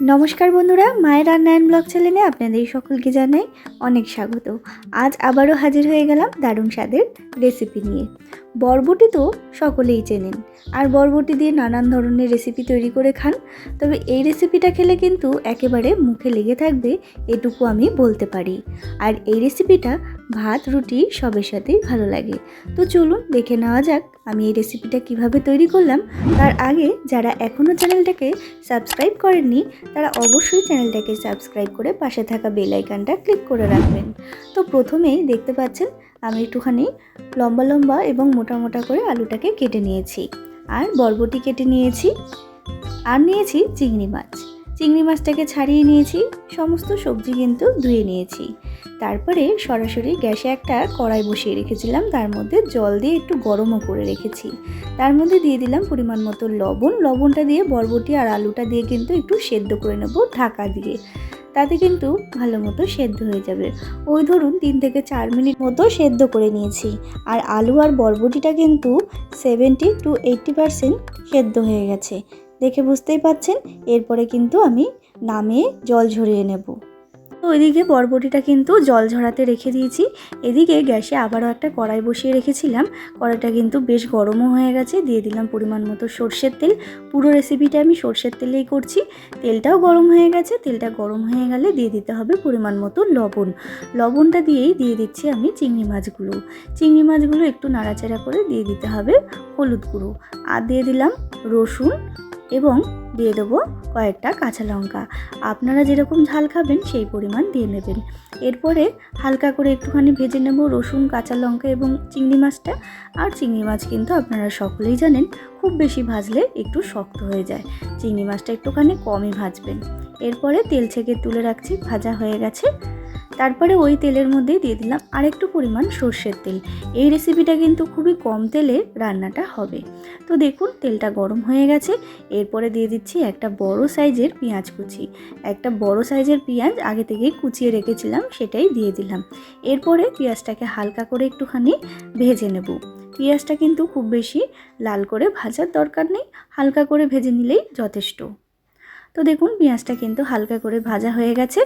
নমস্কার বন্ধুরা, মায়ের রান্নায়ন ব্লগ চ্যানেলে আপনাদের সকলকে জানাই অনেক স্বাগত। আজ আবারও হাজির হয়ে গেলাম দারুণ স্বাদের রেসিপি নিয়ে। বরবটি তো সকলেই চেনেন, আর বরবটি দিয়ে নানান ধরনের রেসিপি তৈরি করে খান। তবে এই রেসিপিটা খেলে কিন্তু একেবারে মুখে লেগে থাকবে, এটুকু আমি বলতে পারি। আর এই রেসিপিটা ভাত রুটি সবের সাথেই ভালো লাগে। তো চলুন দেখে নেওয়া যাক আমি এই রেসিপিটা কিভাবে তৈরি করলাম। তার আগে যারা এখনও চ্যানেলটাকে সাবস্ক্রাইব করেননি তারা অবশ্যই চ্যানেলটাকে সাবস্ক্রাইব করে পাশে থাকা বেল আইকনটা ক্লিক করে রাখবেন। তো প্রথমেই দেখতে পাচ্ছেন আমি একটুখানি লম্বা লম্বা এবং মোটা মোটা করে আলুটাকে কেটে নিয়েছি, আর বরবটি কেটে নিয়েছি, আর নিয়েছি চিংড়ি মাছ। চিংড়ি মাছটাকে ছাড়িয়ে নিয়েছি, সমস্ত সবজি কিন্তু ধুয়ে নিয়েছি। তারপরে সরাসরি গ্যাসে একটা কড়াই বসিয়ে রেখেছিলাম, তার মধ্যে জল দিয়ে একটু গরমও করে রেখেছি। তার মধ্যে দিয়ে দিলাম পরিমাণ মতো লবণ। লবণটা দিয়ে বরবটি আর আলুটা দিয়ে কিন্তু একটু সেদ্ধ করে নেব ঢাকা দিয়ে, তাতে কিন্তু ভালো মতো সেদ্ধ হয়ে যাবে। ওই ধরুন 3 থেকে 4 মিনিট মতো সেদ্ধ করে নিয়েছি। আর আলু আর বরবটিটা কিন্তু 70 to 80% সেদ্ধ হয়ে গেছে, দেখে বুঝতেই পাচ্ছেন। এরপরে কিন্তু আমি নামিয়ে জল ঝরিয়ে নেব। তো ওইদিকে বরবটিটা কিন্তু জল ঝরাতে রেখে দিয়েছি। এদিকে গ্যাসে আবারও একটা কড়াই বসিয়ে রেখেছিলাম। কড়াইটা কিন্তু বেশ গরমও হয়ে গেছে। দিয়ে দিলাম পরিমাণ মতো সর্ষের তেল। পুরো রেসিপিটা আমি সর্ষের তেলেই করছি। তেলটাও গরম হয়ে গেছে। তেলটা গরম হয়ে গেলে দিয়ে দিতে হবে পরিমাণ মতো লবণ। লবণটা দিয়েই দিয়ে দিচ্ছি আমি চিংড়ি মাছগুলো। চিংড়ি মাছগুলো একটু নাড়াচাড়া করে দিয়ে দিতে হবে হলুদ গুঁড়ো, আর দিয়ে দিলাম রসুন এবং দিয়ে দেবো কয়েকটা কাঁচা লঙ্কা। আপনারা যেরকম ঝাল খাবেন সেই পরিমাণ দিয়ে নেবেন। এরপরে হালকা করে একটুখানি ভেজে নেব রসুন, কাঁচা লঙ্কা এবং চিংড়ি মাছটা। আর চিংড়ি মাছ কিন্তু আপনারা সকলেই জানেন খুব বেশি ভাজলে একটু শক্ত হয়ে যায়, চিংড়ি মাছটা একটুখানি কমই ভাজবেন। এরপরে তেল ছেঁকে তুলে রাখছি, ভাজা হয়ে গেছে। তারপরে ওই তেলের মধ্যেই দিয়ে দিলাম আরেকটু পরিমাণ সর্ষের তেল। এই রেসিপিটা কিন্তু খুবই কম তেলে রান্নাটা হবে। তো দেখুন তেলটা গরম হয়ে গেছে। এরপরে দিয়ে দিচ্ছি একটা বড় সাইজের পেঁয়াজ কুচি। একটা বড় সাইজের পেঁয়াজ আগে থেকেই কুচিয়ে রেখেছিলাম, সেটাই দিয়ে দিলাম। এরপরে পেঁয়াজটাকে হালকা করে একটুখানি ভেজে নেব। পেঁয়াজটা কিন্তু খুব বেশি লাল করে ভাজার দরকার নেই, হালকা করে ভেজে নিলেই যথেষ্ট। তো দেখুন পেঁয়াজটা কিন্তু হালকা করে ভাজা হয়ে গেছে।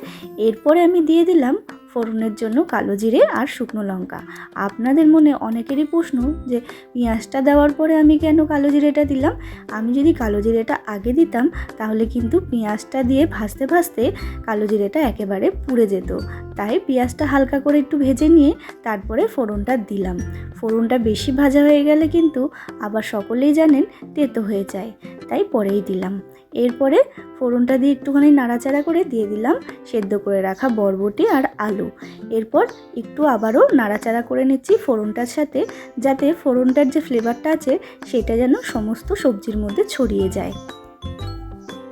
এরপরে আমি দিয়ে দিলাম ফোড়নের জন্য কালো জিরে আর শুকনো লঙ্কা। আপনাদের মনে অনেকেরই প্রশ্ন যে পেঁয়াজটা দেওয়ার পরে আমি কেন কালো জিরেটা দিলাম। আমি যদি কালো জিরেটা আগে দিতাম তাহলে কিন্তু পেঁয়াজটা দিয়ে ভাজতে ভাজতে কালো জিরেটা একেবারে পুড়ে যেত। তাই পেঁয়াজটা হালকা করে একটু ভেজে নিয়ে তারপরে ফোড়নটা দিলাম। ফোড়নটা বেশি ভাজা হয়ে গেলে কিন্তু আবার সকলেই জানেন তেতো হয়ে যায়, তাই পরেই দিলাম। এরপরে ফোড়নটা দিয়ে একটুখানি নাড়াচাড়া করে দিয়ে দিলাম সেদ্ধ করে রাখা বরবটি আর আলু। এরপর একটু আবারও নাড়াচাড়া করে নিচ্ছি ফোড়নটার সাথে, যাতে ফোড়নটার যে ফ্লেভারটা আছে সেটা যেন সমস্ত সবজির মধ্যে ছড়িয়ে যায়।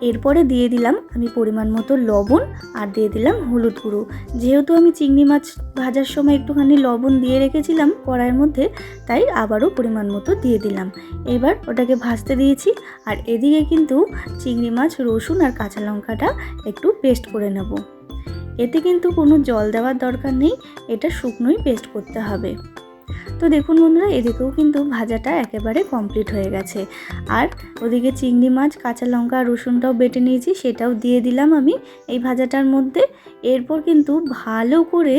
এরপরে দিয়ে দিলাম আমি পরিমাণ মতো লবণ, আর দিয়ে দিলাম হলুদ গুঁড়ো। যেহেতু আমি চিংড়ি মাছ ভাজার সময় একটুখানি লবণ দিয়ে রেখেছিলাম কড়াইয়ের মধ্যে, তাই আবারও পরিমাণ মতো দিয়ে দিলাম। এবার ওটাকে ভাজতে দিয়েছি। আর এদিকে কিন্তু চিংড়ি মাছ, রসুন আর কাঁচা লঙ্কাটা একটু পেস্ট করে নেব। এতে কিন্তু কোনো জল দেওয়ার দরকার নেই, এটা শুকনোই পেস্ট করতে হবে। তো দেখুন বন্ধুরা, এদিকেও কিন্তু ভাজাটা একেবারে কমপ্লিট হয়ে গেছে। আর ওদিকে চিংড়ি মাছ, কাঁচা লঙ্কা, রসুনটাও বেটে নিয়েছি, সেটাও দিয়ে দিলাম আমি এই ভাজাটার মধ্যে। এরপর কিন্তু ভালো করে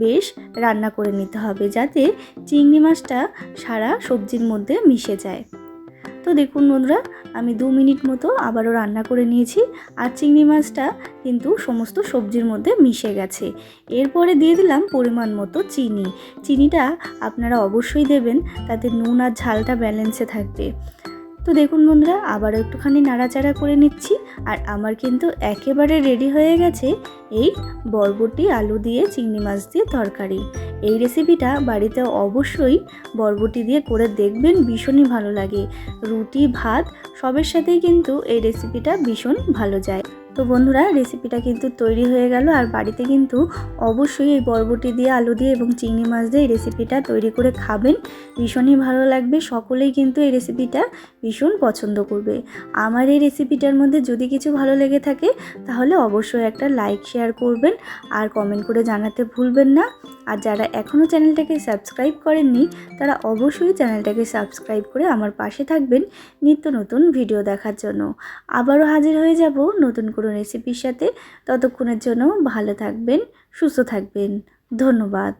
বেশ রান্না করে নিতে হবে, যাতে চিংড়ি মাছটা সারা সবজির মধ্যে মিশে যায়। তো দেখুন বন্ধুরা, আমি 2 মিনিট মতো আবারও রান্না করে নিয়েছি, আর চিংড়ি মাছটা কিন্তু সমস্ত সবজির মধ্যে মিশে গেছে। এরপরে দিয়ে দিলাম পরিমাণ মতো চিনি। চিনিটা আপনারা অবশ্যই দেবেন, তাতে নুন আর ঝালটা ব্যালেন্সে থাকবে। তো দেখুন বন্ধুরা, আবার একটুখানি নাড়াচাড়া করে নিচ্ছি। আর আমার কিন্তু একেবারে রেডি হয়ে গেছে এই বরবটি আলু দিয়ে চিংড়ি মাছ দিয়ে তরকারি। এই রেসিপিটা বাড়িতে অবশ্যই বরবটি দিয়ে করে দেখবেন, ভীষণই ভালো লাগে। রুটি, ভাত সবের সাথেই কিন্তু এই রেসিপিটা ভীষণ ভালো যায়। তো বন্ধুরা, রেসিপিটা কিন্তু তৈরি হয়ে গেল। আর বাড়িতে কিন্তু অবশ্যই এই বরবটি দিয়ে, আলু দিয়ে এবং চিংড়ি মাছ দিয়ে এই রেসিপিটা তৈরি করে খাবেন, ভীষণই ভালো লাগবে। সকলেই কিন্তু এই রেসিপিটা ভীষণ পছন্দ করবে। আমার এই রেসিপিটার মধ্যে যদি কিছু ভালো লেগে থাকে তাহলে অবশ্যই একটা লাইক, শেয়ার করবেন আর কমেন্ট করে জানাতে ভুলবেন না। আর যারা এখনও চ্যানেলটাকে সাবস্ক্রাইব করেননি তারা অবশ্যই চ্যানেলটাকে সাবস্ক্রাইব করে আমার পাশে থাকবেন নিত্য নতুন ভিডিও দেখার জন্য। আবারও হাজির হয়ে যাব নতুন কোনো রেসিপির সাথে। ততক্ষণের জন্য ভালো থাকবেন, সুস্থ থাকবেন। ধন্যবাদ।